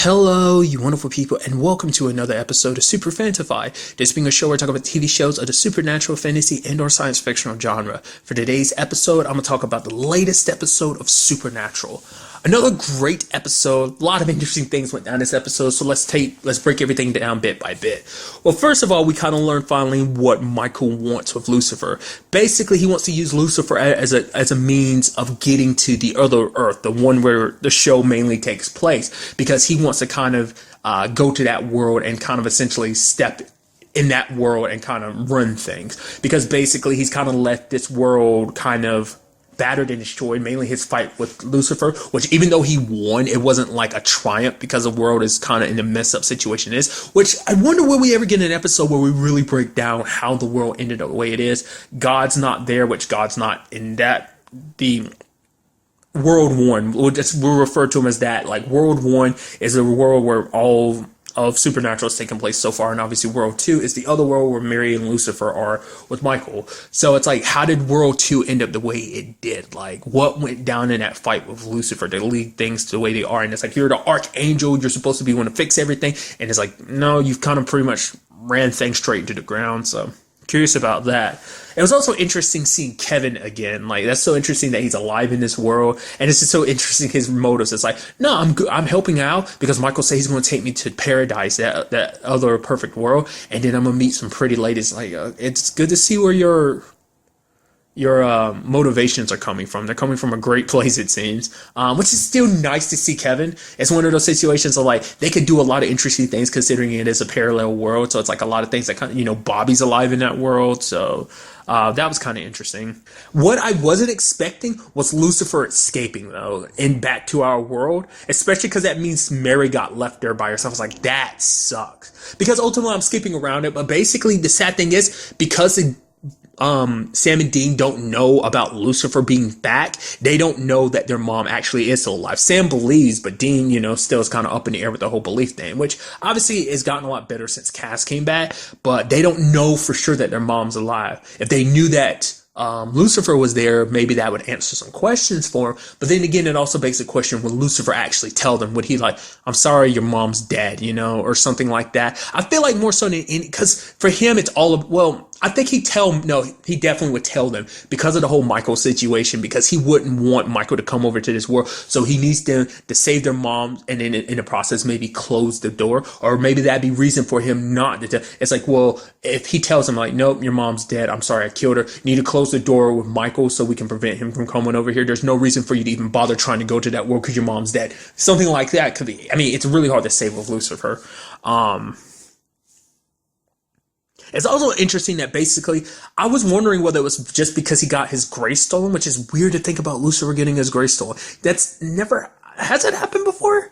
Hello, you wonderful people, and welcome to another episode of Super-Fanta-Fi. This being a show where I talk about TV shows of the supernatural, fantasy, and/or science fictional genre. For today's episode, I'm going to talk about the latest episode of Supernatural. Another great episode. A lot of interesting things went down this episode, so let's break everything down bit by bit. Well, first of all, we kind of learned finally what Michael wants with Lucifer. Basically, he wants to use Lucifer as a means of getting to the other Earth, the one where the show mainly takes place, because he wants to kind of go to that world and kind of essentially step in that world and kind of run things. Because basically, he's kind of let this world kind of battered and destroyed, mainly his fight with Lucifer, which even though he won, it wasn't like a triumph because the world is kind of in a messed up situation which I wonder will we ever get an episode where we really break down how the world ended up the way it is. God's not there, which God's not in that. The World 1, we'll refer to him as that. Like, World 1 is a world where all of Supernatural has taken place so far, and obviously World 2 is the other world where Mary and Lucifer are with Michael. So it's like, how did World 2 end up the way it did? Like, what went down in that fight with Lucifer to lead things to the way they are? And it's like, you're the archangel, you're supposed to be one to fix everything, and it's like, no, you've kind of pretty much ran things straight into the ground. So curious about that. It was also interesting seeing Kevin again. Like, that's so interesting that he's alive in this world, and it's just so interesting his motives. It's like, no, I'm good. I'm helping out because Michael says he's going to take me to paradise, that other perfect world, and then I'm gonna meet some pretty ladies. Like, it's good to see where your motivations are coming from. They're coming from a great place, it seems, which is still nice to see Kevin. It's one of those situations of like, they could do a lot of interesting things considering it is a parallel world. So it's like a lot of things that kind of, Bobby's alive in that world. So that was kind of interesting. What I wasn't expecting was Lucifer escaping, though, and back to our world, especially because that means Mary got left there by herself. I was like, that sucks. Because ultimately, I'm skipping around it, but basically, the sad thing is, because Sam and Dean don't know about Lucifer being back, they don't know that their mom actually is still alive. Sam believes, but Dean, still is kind of up in the air with the whole belief thing, which obviously has gotten a lot better since Cass came back, but they don't know for sure that their mom's alive. If they knew that Lucifer was there, maybe that would answer some questions for him. But then again, it also begs the question, would Lucifer actually tell them? Would he like, I'm sorry, your mom's dead, or something like that? I feel like more so than any, because for him, it's all of, well, I think he definitely would tell them because of the whole Michael situation, because he wouldn't want Michael to come over to this world. So he needs them to save their mom, and then in the process, maybe close the door, or maybe that'd be reason for him not to tell. It's like, well, if he tells him like, nope, your mom's dead, I'm sorry, I killed her, you need to close the door with Michael so we can prevent him from coming over here. There's no reason for you to even bother trying to go to that world because your mom's dead. Something like that could be, it's really hard to say with Lucifer. It's also interesting that basically, I was wondering whether it was just because he got his grace stolen, which is weird to think about Lucifer getting his grace stolen. Has it happened before?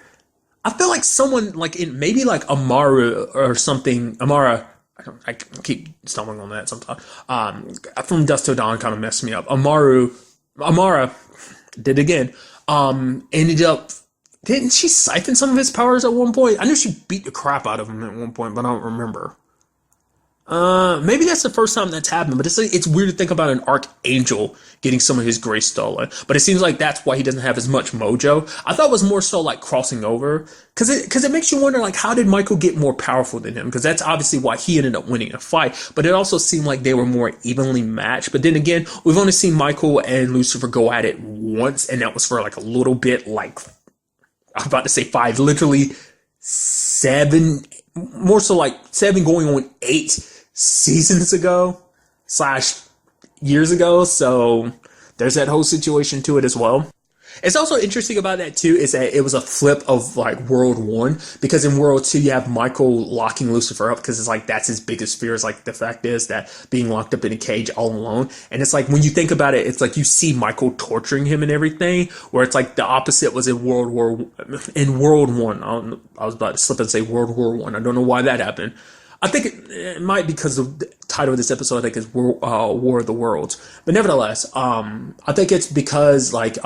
I feel like someone, like in maybe like Amara or something, I keep stumbling on that sometimes. From Dusk Till Dawn kind of messed me up. Amara did again, ended up, didn't she siphon some of his powers at one point? I knew she beat the crap out of him at one point, but I don't remember. Maybe that's the first time that's happened, but it's weird to think about an archangel getting some of his grace stolen. But it seems like that's why he doesn't have as much mojo. I thought it was more so like crossing over, because it makes you wonder, like, how did Michael get more powerful than him? Because that's obviously why he ended up winning a fight. But it also seemed like they were more evenly matched. But then again, we've only seen Michael and Lucifer go at it once, and that was for like a little bit, like, I'm about to say 5, literally 7, more so like 7 going on 8 seasons ago / years ago. So there's that whole situation to it as well. It's also interesting about that too is that it was a flip of like World 1, because in World 2 you have Michael locking Lucifer up because it's like that's his biggest fear, is like the fact is that being locked up in a cage all alone. And it's like when you think about it, it's like you see Michael torturing him and everything, where it's like the opposite was in World 1. I was about to slip and say World War 1. I don't know why that happened. I think it might be because the title of this episode, I think, is War of the Worlds. But nevertheless, I think it's because, like,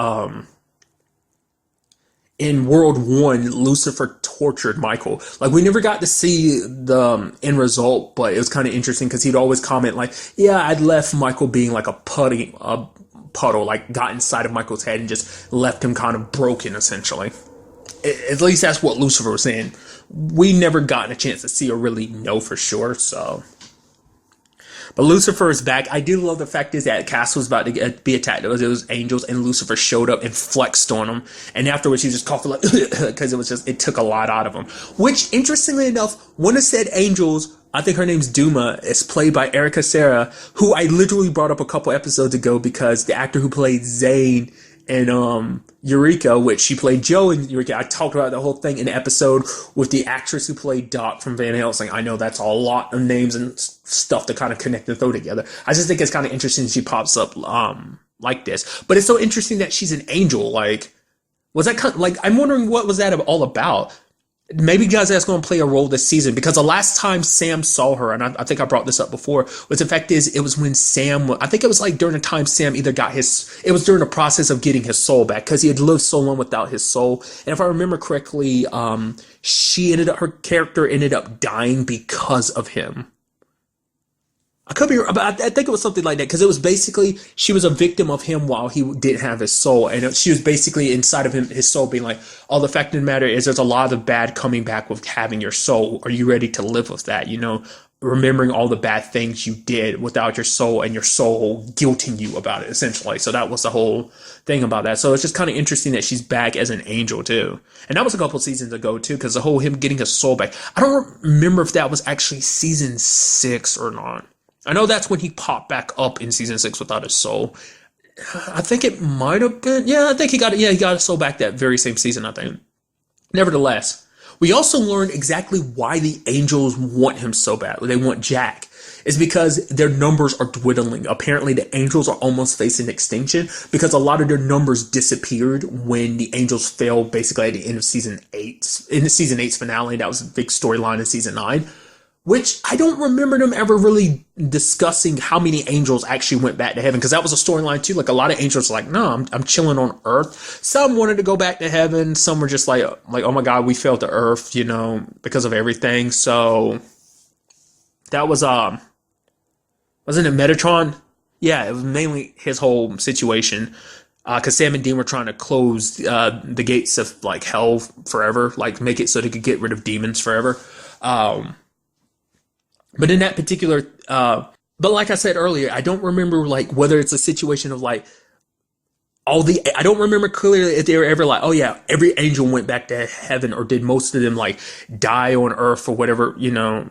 in World 1, Lucifer tortured Michael. Like, we never got to see the end result, but it was kind of interesting because he'd always comment, like, yeah, I'd left Michael being like a puddle, like, got inside of Michael's head and just left him kind of broken, essentially. At least that's what Lucifer was saying. We never gotten a chance to see or really know for sure. So, but Lucifer is back. I do love the fact is that Cass was about to be attacked. It was angels, and Lucifer showed up and flexed on him. And afterwards, he just coughed like because it took a lot out of him. Which, interestingly enough, one of said angels, I think her name's Duma, is played by Erica Serra, who I literally brought up a couple episodes ago because the actor who played Zane in Eureka, which she played Joe in Eureka. I talked about the whole thing in the episode with the actress who played Doc from Van Helsing. I know that's a lot of names and stuff to kind of connect and throw together. I just think it's kind of interesting she pops up like this. But it's so interesting that she's an angel. Like, was that kind of, like, I'm wondering what was that all about? Maybe guys that's going to play a role this season, because the last time Sam saw her, and I think I brought this up before, was the fact is it was when Sam, I think it was like during the time Sam either got it was during the process of getting his soul back, because he had lived so long without his soul. And if I remember correctly, her character ended up dying because of him. I could be, but I think it was something like that, because it was basically she was a victim of him while he didn't have his soul, and she was basically inside of him, his soul being like, "All the fact of the matter is, there's a lot of bad coming back with having your soul. Are you ready to live with that? You know, remembering all the bad things you did without your soul, and your soul guilting you about it, essentially." So that was the whole thing about that. So it's just kind of interesting that she's back as an angel too, and that was a couple seasons ago too, because the whole him getting his soul back. I don't remember if that was actually season 6 or not. I know that's when he popped back up in season 6 without his soul. I think it might have been. Yeah, I think he got it. Yeah, he got his soul back that very same season, I think. Nevertheless, we also learned exactly why the angels want him so bad. They want Jack. It's because their numbers are dwindling. Apparently, the angels are almost facing extinction because a lot of their numbers disappeared when the angels failed basically at the end of season 8. In the season 8's finale, that was a big storyline in season 9. Which I don't remember them ever really discussing how many angels actually went back to heaven, because that was a storyline too. Like a lot of angels were like, no, I'm chilling on Earth. Some wanted to go back to heaven. Some were just like, oh my God, we failed to Earth, you know, because of everything. So that was wasn't it Metatron? Yeah, it was mainly his whole situation. Because Sam and Dean were trying to close the gates of like hell forever, like make it so they could get rid of demons forever. But in that particular, but like I said earlier, I don't remember like whether it's a situation of like I don't remember clearly if they were ever like, oh yeah, every angel went back to heaven, or did most of them like die on Earth or whatever, you know,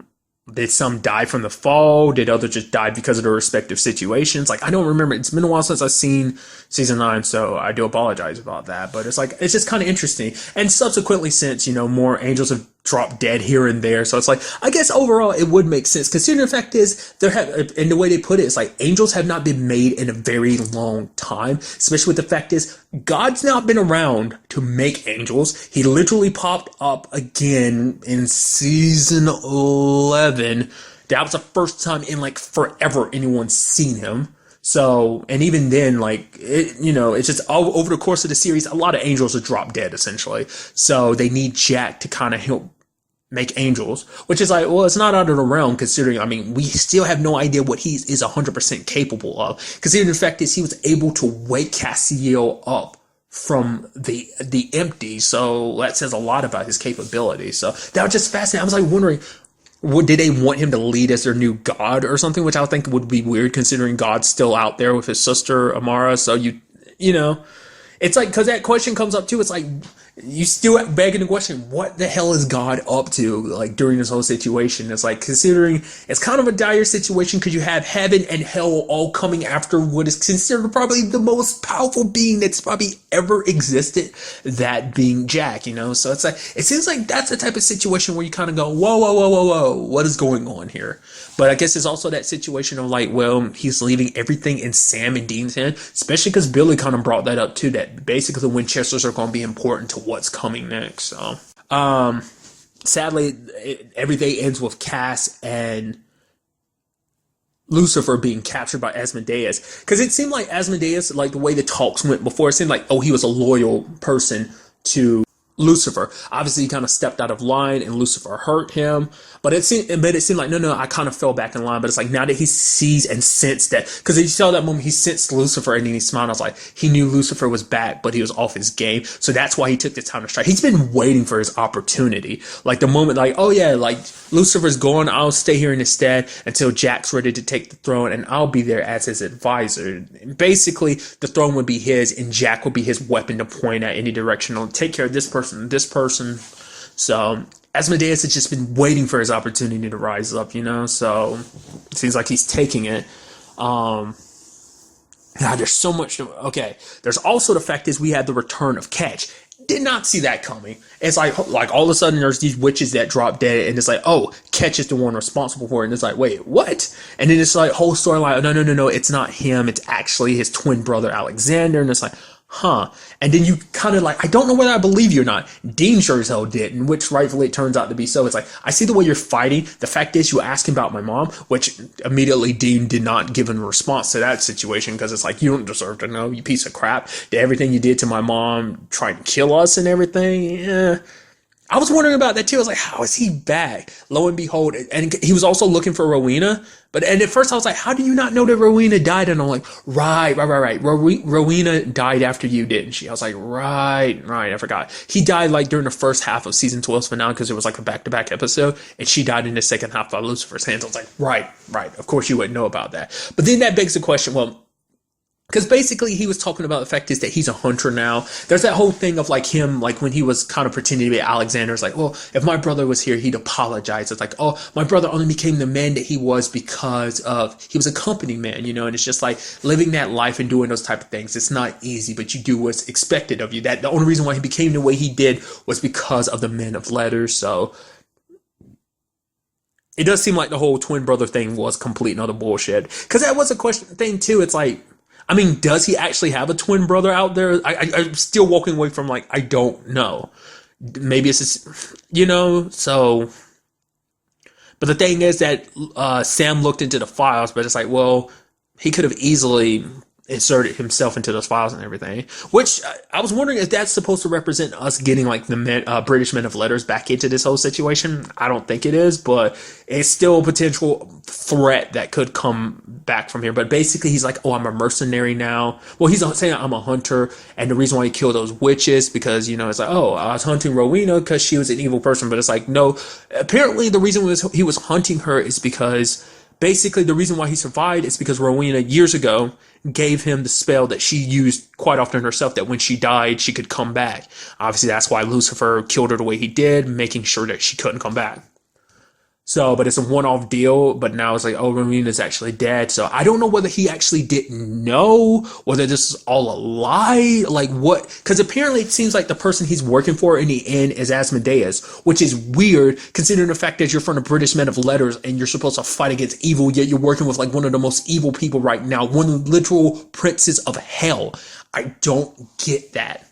did some die from the fall? Did others just die because of their respective situations? Like, I don't remember. It's been a while since I've seen season 9, so I do apologize about that. But it's like, it's just kind of interesting. And subsequently, since, you know, more angels have dropped dead here and there. So it's like, I guess overall it would make sense, considering the fact is, and the way they put it, it's like angels have not been made in a very long time, especially with the fact is, God's not been around to make angels. He literally popped up again in season 11. That was the first time in like forever anyone's seen him. So, and even then, like, you know, it's just all over the course of the series, a lot of angels have dropped dead, essentially. So they need Jack to kind of help make angels, which is like, well, it's not out of the realm, considering, I mean, we still have no idea what he is 100% capable of, considering the fact is he was able to wake Cassiel up from the empty, so that says a lot about his capabilities. So that was just fascinating. I was like wondering, did they want him to lead as their new god or something, which I think would be weird, considering God's still out there with his sister Amara. So you know, it's like, because that question comes up too, it's like, you still begging the question, what the hell is God up to, like, during this whole situation? It's like, considering it's kind of a dire situation, because you have heaven and hell all coming after what is considered probably the most powerful being that's probably ever existed, that being Jack, you know? So it's like, it seems like that's the type of situation where you kind of go, whoa, what is going on here? But I guess it's also that situation of like, well, he's leaving everything in Sam and Dean's hand, especially because Billy kind of brought that up too, that basically the Winchesters are going to be important to what's coming next. So, sadly, everything ends with Cass and Lucifer being captured by Asmodeus, because it seemed like Asmodeus, like the way the talks went before, it seemed like, oh, he was a loyal person to Lucifer. Obviously, he kind of stepped out of line, and Lucifer hurt him. But it made it seem like no, I kind of fell back in line. But it's like now that he sees and sensed that, because he saw that moment, he sensed Lucifer, and then he smiled. I was like, he knew Lucifer was back, but he was off his game. So that's why he took the time to strike. He's been waiting for his opportunity. Like the moment, like, oh yeah, like Lucifer's gone, I'll stay here instead until Jack's ready to take the throne, and I'll be there as his advisor. And basically, the throne would be his, and Jack would be his weapon to point at any direction. I'll take care of this person, this person. So Asmodeus has just been waiting for his opportunity to rise up, you know? So it seems like he's taking it. God, there's so much. Okay, there's also the fact is we had the return of Ketch. Did not see that coming. It's like all of a sudden there's these witches that drop dead, and it's like, oh, Ketch is the one responsible for it. And it's like, wait, what? And then it's like whole story like, no, it's not him. It's actually his twin brother Alexander. And it's like, huh. And then you kind of like, I don't know whether I believe you or not. Dean sure as hell didn't, which rightfully it turns out to be so. It's like, I see the way you're fighting. The fact is you asked him about my mom, which immediately Dean did not give a response to that situation, because it's like, you don't deserve to know, you piece of crap. Did everything you did to my mom try to kill us and everything? Yeah. I was wondering about that too. I was like, how is he back? Lo and behold, and he was also looking for Rowena. And at first I was like, how do you not know that Rowena died? And I'm like, right. Rowena died after you, didn't she? I was like, right. I forgot. He died like during the first half of season 12's finale, because it was like a back-to-back episode, and she died in the second half by Lucifer's hands. I was like, right. Of course you wouldn't know about that. But then that begs the question, well, because basically he was talking about the fact is that he's a hunter now. There's that whole thing of like him, like when he was kind of pretending to be Alexander. It's like, well, if my brother was here, he'd apologize. It's like, oh, my brother only became the man that he was because of, he was a company man, you know. And it's just like living that life and doing those type of things. It's not easy, but you do what's expected of you. That the only reason why he became the way he did was because of the men of letters. So it does seem like the whole twin brother thing was complete and utter bullshit. Because that was a question thing too. It's like, I mean, does he actually have a twin brother out there? I'm still walking away from like, I don't know. Maybe it's just, you know, so. But the thing is that Sam looked into the files, but it's like, well, he could have easily inserted himself into those files and everything. Which I was wondering if that's supposed to represent us getting like the British men of letters back into this whole situation. I don't think it is, but it's still a potential threat that could come back from here. But basically he's like, oh, I'm a mercenary now. Well, he's saying I'm a hunter, and the reason why he killed those witches, because, you know, it's like, oh, I was hunting Rowena because she was an evil person. But it's like, no, apparently the reason he was hunting her is because basically the reason why he survived is because Rowena years ago gave him the spell that she used quite often herself, that when she died, she could come back. Obviously, that's why Lucifer killed her the way he did, making sure that she couldn't come back. So, but it's a one-off deal, but now it's like, oh, Rowena's actually dead. So I don't know whether he actually didn't know, whether this is all a lie, like what, because apparently it seems like the person he's working for in the end is Asmodeus, which is weird considering the fact that you're from the British men of letters and you're supposed to fight against evil, yet you're working with like one of the most evil people right now, one of the literal princes of hell. I don't get that.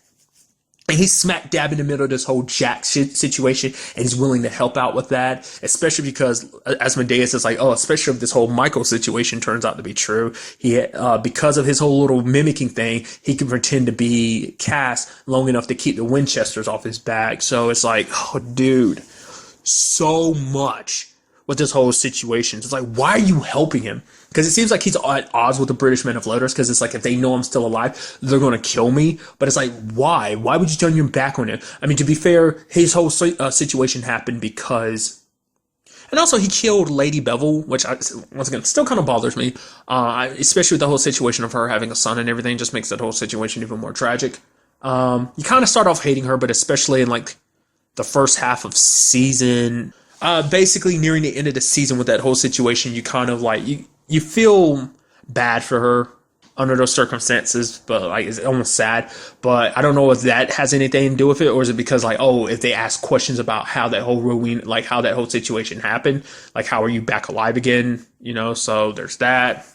And he's smack dab in the middle of this whole Jack situation, and he's willing to help out with that, especially because Asmodeus is like, oh, especially if this whole Michael situation turns out to be true. He, because of his whole little mimicking thing, he can pretend to be Cass long enough to keep the Winchesters off his back. So it's like, oh, dude, so much with this whole situation. It's like, why are you helping him? Because it seems like he's at odds with the British men of letters, because it's like, if they know I'm still alive, they're going to kill me. But it's like, why? Why would you turn your back on him? I mean, to be fair, his whole situation happened because... And also, he killed Lady Bevel, which, once again, still kind of bothers me. Especially with the whole situation of her having a son and everything, just makes that whole situation even more tragic. You kind of start off hating her, but especially in, like, the first half of season... basically, nearing the end of the season with that whole situation, you kind of, like... You feel bad for her under those circumstances, but like it's almost sad. But I don't know if that has anything to do with it, or is it because like, oh, if they ask questions about how that whole Rowena, like how that whole situation happened, like how are you back alive again, you know? So there's that.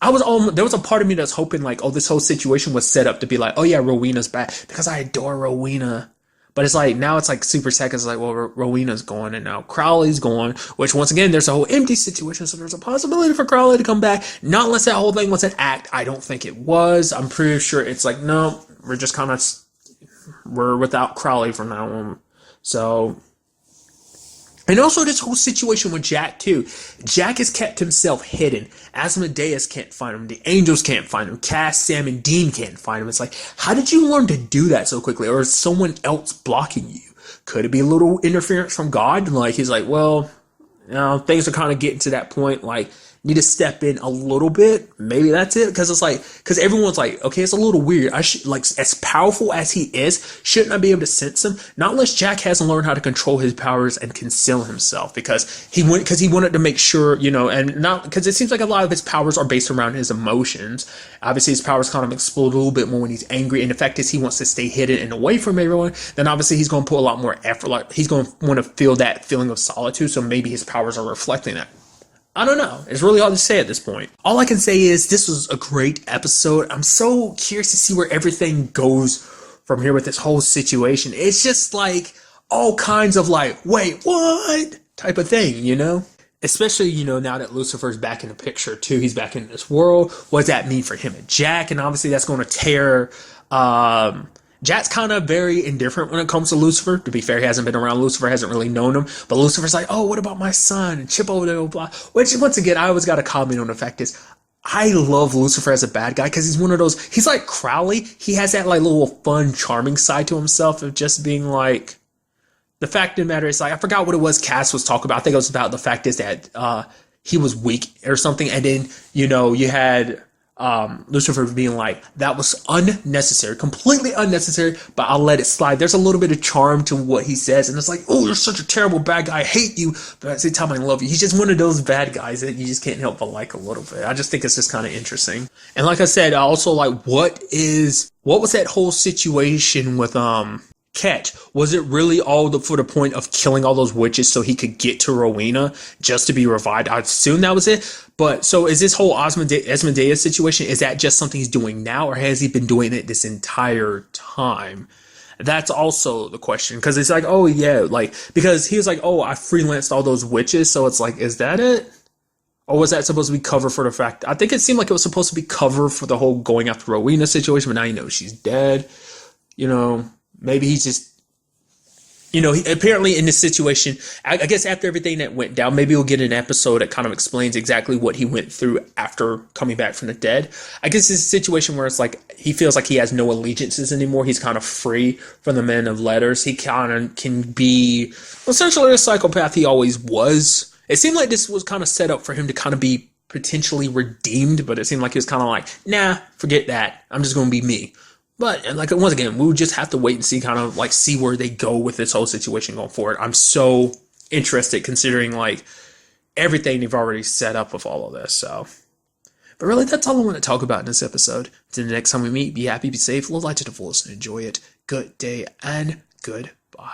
There was a part of me that's hoping like, oh, this whole situation was set up to be like, oh yeah, Rowena's back, because I adore Rowena. But it's like, now it's like super sad, because it's like, well, Rowena's gone, and now Crowley's gone, which once again, there's a whole empty situation, so there's a possibility for Crowley to come back, not unless that whole thing was an act. I don't think it was. I'm pretty sure it's like, no, we're just kind of, we're without Crowley from now on. So, and also this whole situation with Jack too. Jack has kept himself hidden. Asmodeus can't find him. The angels can't find him. Cass, Sam, and Dean can't find him. It's like, how did you learn to do that so quickly? Or is someone else blocking you? Could it be a little interference from God? Like, he's like, well, things are kind of getting to that point. Like, need to step in a little bit. Maybe that's it. Because it's like, because everyone's like, okay, it's a little weird. I should, like, as powerful as he is, shouldn't I be able to sense him? Not unless Jack hasn't learned how to control his powers and conceal himself. Because he wanted to make sure, and not, because it seems like a lot of his powers are based around his emotions. Obviously, his powers kind of explode a little bit more when he's angry. And the fact is, he wants to stay hidden and away from everyone. Then obviously, he's going to put a lot more effort. Like, he's going to want to feel that feeling of solitude. So maybe his powers are reflecting that. I don't know. It's really hard to say at this point. All I can say is this was a great episode. I'm so curious to see where everything goes from here with this whole situation. It's just like all kinds of like, wait, what? Type of thing, Especially, now that Lucifer's back in the picture too. He's back in this world. What does that mean for him and Jack? And obviously that's going to tear Jack's kind of very indifferent when it comes to Lucifer. To be fair, he hasn't been around Lucifer, hasn't really known him. But Lucifer's like, oh, what about my son? And Chip over there, blah. Which, once again, I always got to comment on the fact is, I love Lucifer as a bad guy because he's one of those, he's like Crowley. He has that like little fun, charming side to himself of just being like, the fact of the matter is, like, I forgot what it was Cass was talking about. I think it was about the fact is that he was weak or something. And then, you had Lucifer being like, that was unnecessary, completely unnecessary, but I'll let it slide. There's a little bit of charm to what he says, and it's like, oh, you're such a terrible bad guy, I hate you, but at the same time I love you. He's just one of those bad guys that you just can't help but like a little bit. I just think it's just kind of interesting. And like I said, I also like, what was that whole situation with Ketch? Was it really all for the point of killing all those witches so he could get to Rowena just to be revived? I assume that was it. But so is this whole Asmodeus situation, is that just something he's doing now, or has he been doing it this entire time? That's also the question, because it's like, oh yeah, like, because he was like, oh, I freelanced all those witches, so it's like, is that it? Or was that supposed to be cover for the fact? I think it seemed like it was supposed to be cover for the whole going after Rowena situation, but now she's dead. Maybe he's just, apparently in this situation, I guess after everything that went down, maybe we'll get an episode that kind of explains exactly what he went through after coming back from the dead. I guess it's a situation where it's like, he feels like he has no allegiances anymore. He's kind of free from the men of letters. He kind of can be essentially a psychopath he always was. It seemed like this was kind of set up for him to kind of be potentially redeemed, but it seemed like he was kind of like, nah, forget that. I'm just going to be me. But like, once again, we would just have to wait and see, kind of like see where they go with this whole situation going forward. I'm so interested considering like everything they've already set up with all of this. So, but really, that's all I want to talk about in this episode. Until the next time we meet, be happy, be safe, live life to the fullest, and enjoy it. Good day and goodbye.